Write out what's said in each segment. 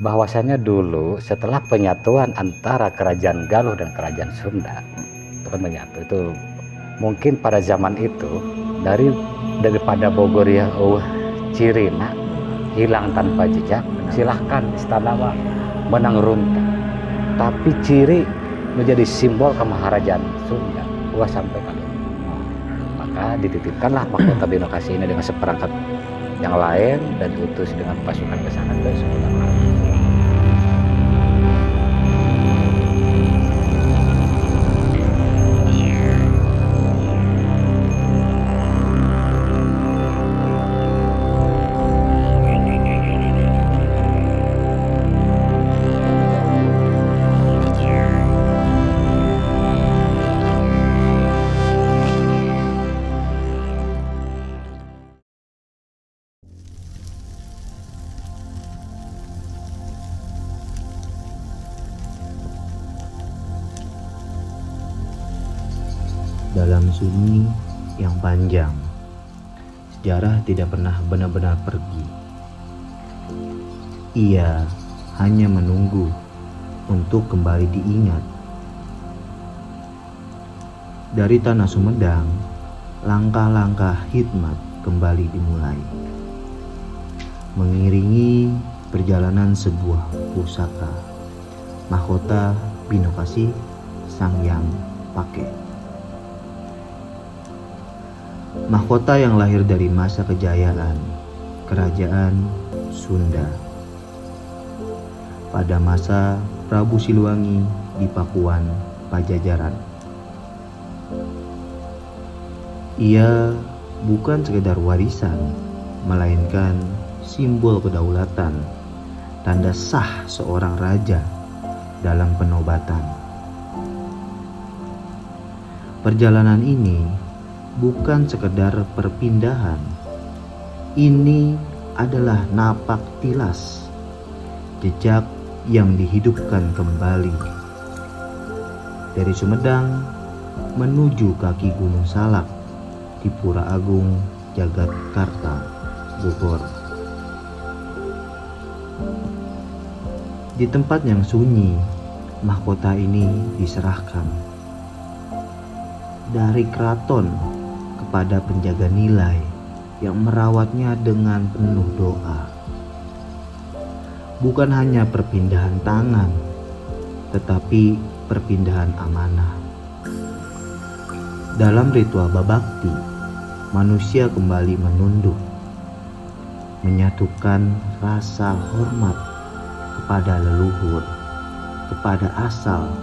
bahwasannya dulu setelah penyatuan antara Kerajaan Galuh dan Kerajaan Sunda, itu kan menyatu, itu mungkin pada zaman itu daripada Bogor ya cirina hilang tanpa jejak, silahkan istana menang runtuh, tapi ciri menjadi simbol kemaharajaan Sunda sampai kali ini. Maka dititipkanlah mahkota Binokasi ini dengan seperangkat yang lain dan diutus dengan pasukan ke sana ke Sunda. Dalam sunyi yang panjang, sejarah tidak pernah benar-benar pergi. Ia hanya menunggu untuk kembali diingat. Dari tanah Sumedang, langkah-langkah hikmat kembali dimulai, mengiringi perjalanan sebuah pusaka, mahkota Binokasi Sang Hyang Pakek. Mahkota yang lahir dari masa kejayaan Kerajaan Sunda pada masa Prabu Siliwangi di Pakuan, Pajajaran. Ia bukan sekedar warisan, melainkan simbol kedaulatan, tanda sah seorang raja dalam penobatan. Perjalanan ini bukan sekedar perpindahan. Ini adalah napak tilas, jejak yang dihidupkan kembali. Dari Sumedang menuju kaki Gunung Salak di Pura Agung, Jagatkarta, Bogor. Di tempat yang sunyi, mahkota ini diserahkan dari keraton kepada penjaga nilai yang merawatnya dengan penuh doa. Bukan hanya perpindahan tangan, tetapi perpindahan amanah. Dalam ritual babakti, manusia kembali menunduk, menyatukan rasa hormat kepada leluhur, kepada asal,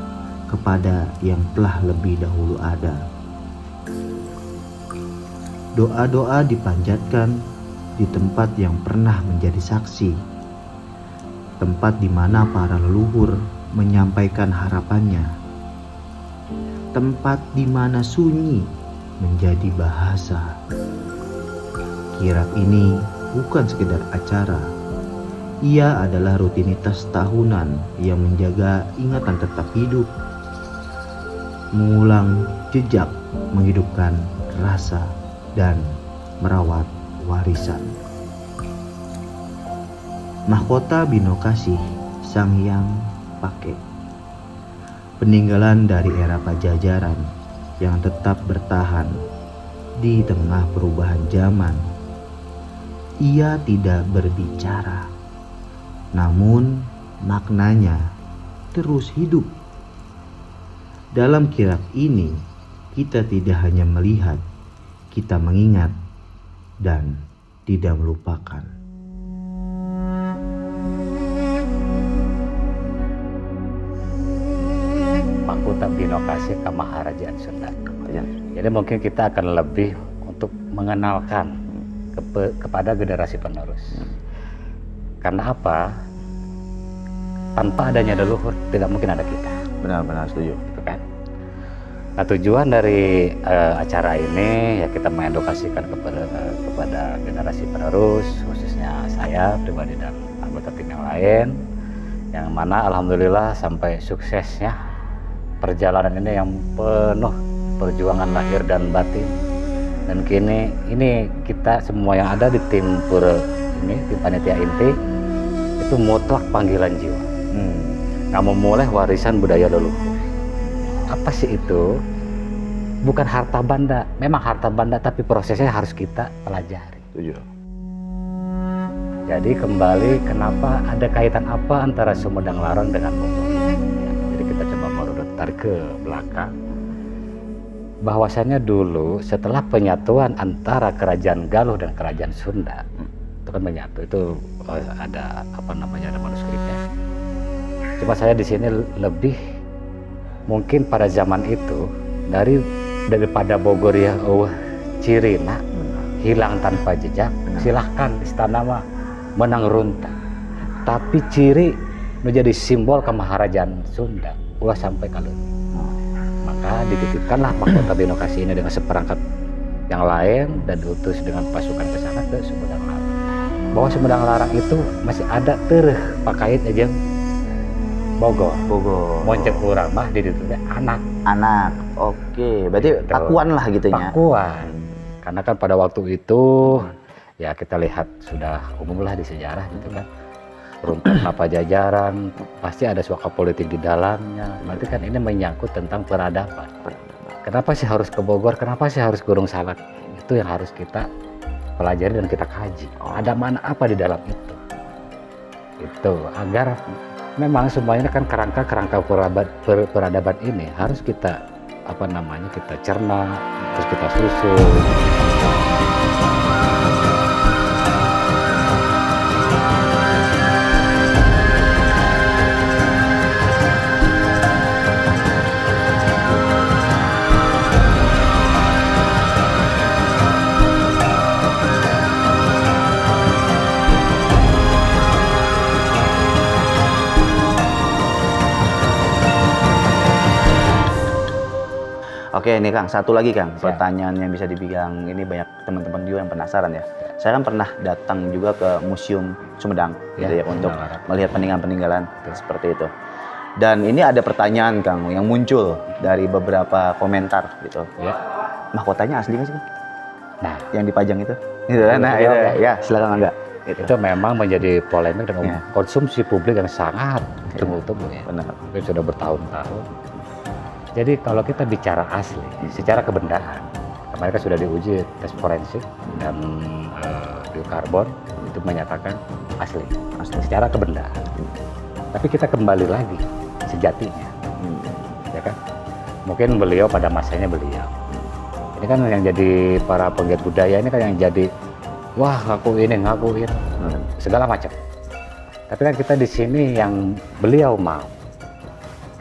kepada yang telah lebih dahulu ada. Doa-doa dipanjatkan di tempat yang pernah menjadi saksi, tempat di mana para leluhur menyampaikan harapannya, tempat di mana sunyi menjadi bahasa. Kirap ini bukan sekedar acara, ia adalah rutinitas tahunan yang menjaga ingatan tetap hidup, mengulang jejak, menghidupkan rasa, dan merawat warisan. Mahkota Binokasi Sang Hyang Pakek, peninggalan dari era Pajajaran yang tetap bertahan di tengah perubahan zaman. Ia tidak berbicara, namun maknanya terus hidup. Dalam kirap ini, kita tidak hanya melihat, kita mengingat dan tidak melupakan. Mahkota Binokasi Kemaharajaan Sunda. Jadi mungkin kita akan lebih untuk mengenalkan kepada generasi penerus. Karena apa? Tanpa adanya leluhur tidak mungkin ada kita. Benar-benar setuju. Gitu kan? Nah, tujuan dari acara ini ya kita mengedukasikan kepada generasi penerus, khususnya saya pribadi dan anggota tim yang lain, yang mana alhamdulillah sampai suksesnya perjalanan ini yang penuh perjuangan lahir dan batin. Dan kini ini kita semua yang ada di tim pura ini, di panitia inti, itu mutlak panggilan jiwa. Nggak memulai warisan budaya leluhur. Apa sih itu? Bukan harta benda, memang harta benda, tapi prosesnya harus kita pelajari. Setuju. Jadi kembali, kenapa ada kaitan apa antara Sumedang Larang dengan Bogor? Jadi kita coba merunut tarik ke belakang. Bahwasannya dulu setelah penyatuan antara Kerajaan Galuh dan Kerajaan Sunda, itu kan menyatu, itu ada ada manuskripnya. Cuma saya di sini lebih mungkin pada zaman itu daripada Bogor ya Cirina hilang tanpa jejak, silahkan istana mah menang runta. Tapi ciri menjadi simbol kemaharajaan Sunda ulah sampai kalau maka dititipkanlah mahkota binokasi ini dengan seperangkat yang lain dan diutus dengan pasukan ke sana ke Sumedang Larang. Bahwa Sumedang Larang itu masih ada tereh pakait aja Bogor. Moncek urang mah di ditu anak. Oke, berarti pakuan lah gitu ya. Pakuan. Karena kan pada waktu itu ya kita lihat sudah umum lah di sejarah gitu kan. Runtuhnya Pajajaran, pasti ada suaka politik di dalamnya. Berarti kan ini menyangkut tentang peradaban. Kenapa sih harus ke Bogor? Kenapa sih harus Gunung Salak? Itu yang harus kita pelajari dan kita kaji. Ada mana apa di dalam itu? Itu agar memang semuanya kan kerangka peradaban ini harus kita kita cerna, terus kita susun. Oke, ini Kang, satu lagi Kang, pertanyaan yang bisa dibilang ini banyak teman-teman juga yang penasaran ya. Saya kan pernah datang juga ke Museum Sumedang gitu ya untuk melihat peninggalan-peninggalan seperti itu. Dan ini ada pertanyaan Kang yang muncul dari beberapa komentar gitu. Ya. Mahkotanya asli nggak sih Kang? Nah, yang dipajang itu? Gitu kan? Nah, itu ya, silakan Kang. Itu memang menjadi polemik dengan konsumsi publik yang sangat tunggu-tunggu ya. Benar. Mungkin sudah bertahun-tahun. Jadi kalau kita bicara asli, secara kebendaan, kemarin kan sudah diuji tes forensik dan biokarbon itu menyatakan asli secara kebendaan. Tapi kita kembali lagi sejatinya, ya kan? Mungkin beliau pada masanya beliau. Ini kan yang jadi para penggiat budaya ini kan yang jadi wah ngakuin segala macam. Tapi kan kita di sini yang beliau mau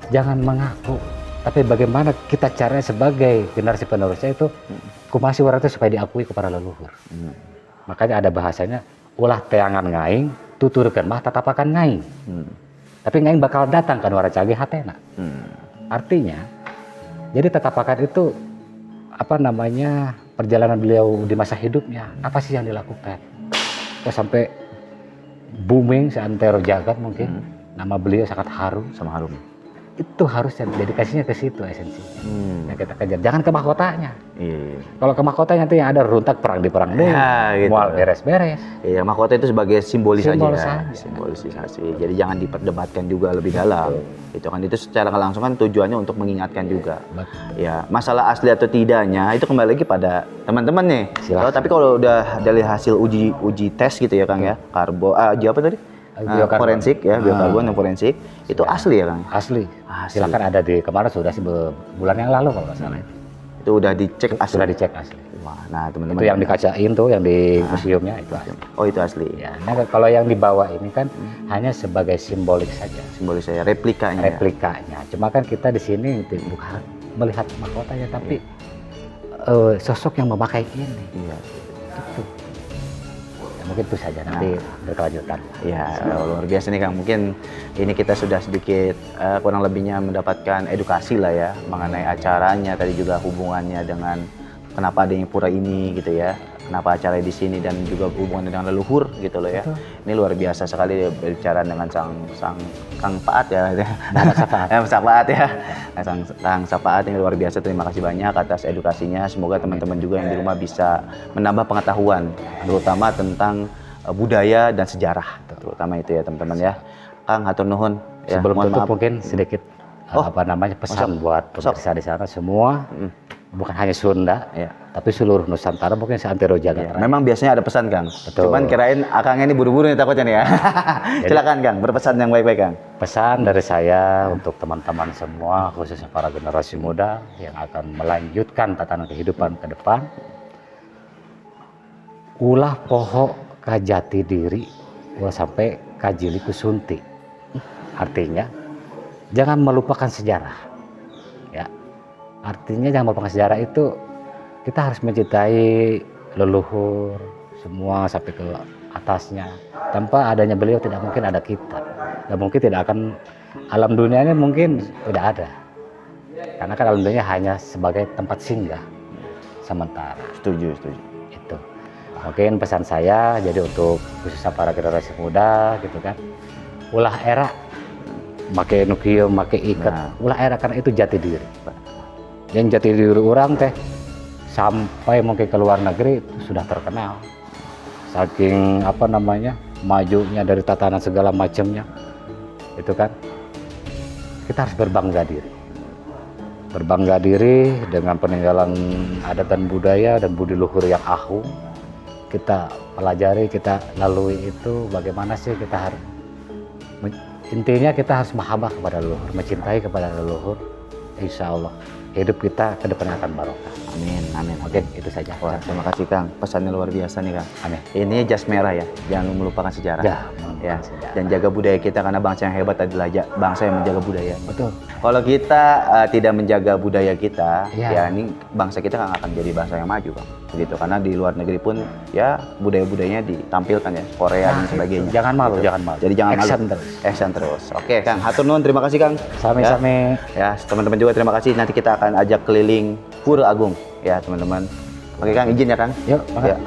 jangan mengaku. Tapi bagaimana kita caranya sebagai generasi penerusnya itu kumasi warga itu supaya diakui kepada leluhur. Makanya ada bahasanya ulah teangan ngaing tuturkeun mah tatapakan ngaing. Tapi ngaing bakal datang kan warga cagi hatena. Artinya jadi tatapakan itu perjalanan beliau di masa hidupnya apa sih yang dilakukan? Kok sampai booming seantero jagat mungkin nama beliau sangat harum. Itu harusnya dedikasinya ke situ esensinya. Yang kita kejar. Jangan ke mahkotanya. Kalau ke mahkotanya nanti yang ada runtak perang di perang deh. Gitu. Mual beres-beres. Iya, mahkota itu sebagai simbolis saja. Simbolisasi. Jadi jangan diperdebatkan juga lebih dalam. Itu kan itu secara langsung kan tujuannya untuk mengingatkan juga. Ya, masalah asli atau tidaknya itu kembali lagi pada teman-teman nih. Tapi kalau udah dari hasil uji tes gitu ya Kang ya. Apa tadi? Forensik ya, biokarbon dan forensik itu asli ya Kang? Asli. Silakan ada di kemarin sudah bulan yang lalu kalau nggak salah. Itu udah dicek asli. Sudah dicek asli. Wah, nah teman-teman. Itu yang dikacain tuh yang di museumnya itu asli. Oh itu asli. Ya, nah kalau yang dibawa ini kan hanya sebagai simbolik saja. Simbolik saja, replikanya. Cuma kan kita di sini bukan melihat mahkotanya tapi sosok yang memakai ini. Iya. Itu. Mungkin itu saja nanti berkelanjutan. Ya luar biasa nih Kang. Mungkin ini kita sudah sedikit kurang lebihnya mendapatkan edukasi lah ya mengenai acaranya, tadi juga hubungannya dengan kenapa adanya pura ini gitu ya, kenapa acara di sini dan juga hubungannya dengan leluhur gitu loh ya. Ini luar biasa sekali berbicara dengan sang Kang Paat ya. Sapaat ya. Kang Sapaat ini luar biasa. Terima kasih banyak atas edukasinya. Semoga teman-teman juga yang di rumah bisa menambah pengetahuan terutama tentang budaya dan sejarah, terutama itu ya teman-teman ya. Kang, hatur nuhun. Ya, Sebelum mohon tutup maaf. mungkin sedikit pesan buat pemirsa di sana semua, bukan hanya Sunda, Ya. tapi seluruh Nusantara mungkin seantero jagat Ya, raya. memang biasanya ada pesan Kang. Betul. Cuman kirain Akang ini buru-buru nih takutnya nih ya. Silakan Kang, berpesan yang baik-baik Kang. Pesan dari saya untuk teman-teman semua, khususnya para generasi muda yang akan melanjutkan tatanan kehidupan ke depan. Ulah poho kajati diri, ulah sampai kajili kusunti. Artinya, jangan melupakan sejarah. Ya, artinya jangan melupakan sejarah itu kita harus mencintai leluhur semua sampai ke atasnya. Tanpa adanya beliau tidak mungkin ada kita. Dan mungkin tidak akan alam dunia ini mungkin tidak ada. Karena kan alam dunia hanya sebagai tempat singgah sementara. Setuju, setuju. Itu mungkin pesan saya. Jadi untuk khususnya para generasi muda gitu kan, ulah era make nukio, make ikat, ulah era karena itu jati diri. Yang jati diri orang teh sampai mungkin ke luar negeri itu sudah terkenal. Saking majunya dari tatanan segala macamnya, itu kan kita harus berbangga diri dengan peninggalan adat dan budaya dan budi luhur yang agung. Kita pelajari, kita lalui itu bagaimana sih kita harus intinya kita harus mahabbah kepada leluhur, mencintai kepada leluhur. Insya Allah hidup kita ke depannya akan barokah. Amin, amin. Oke, itu saja. Wah, terima kasih Kang. Pesannya luar biasa nih Kang. Amin. Ini jas merah ya, jangan melupakan sejarah. Ya, Dan jaga budaya kita karena bangsa yang hebat adalah bangsa yang menjaga budaya. betul. Kalau kita tidak menjaga budaya kita, Ya. ya ini bangsa kita kan akan jadi bangsa yang maju Kang. Begitu, karena di luar negeri pun ya budaya-budayanya ditampilkan ya, Korea dan sebagainya. Jangan malu, Gitu. jangan malu. Jadi jangan Action malu. terus. Action terus. Oke Kang, hatur nuhun, terima kasih Kang. Sami-sami. Ya, teman-teman juga terima kasih. Nanti kita akan ajak keliling Pura Agung ya teman-teman. Oke Kang, izin ya Kang. Yuk, Ya.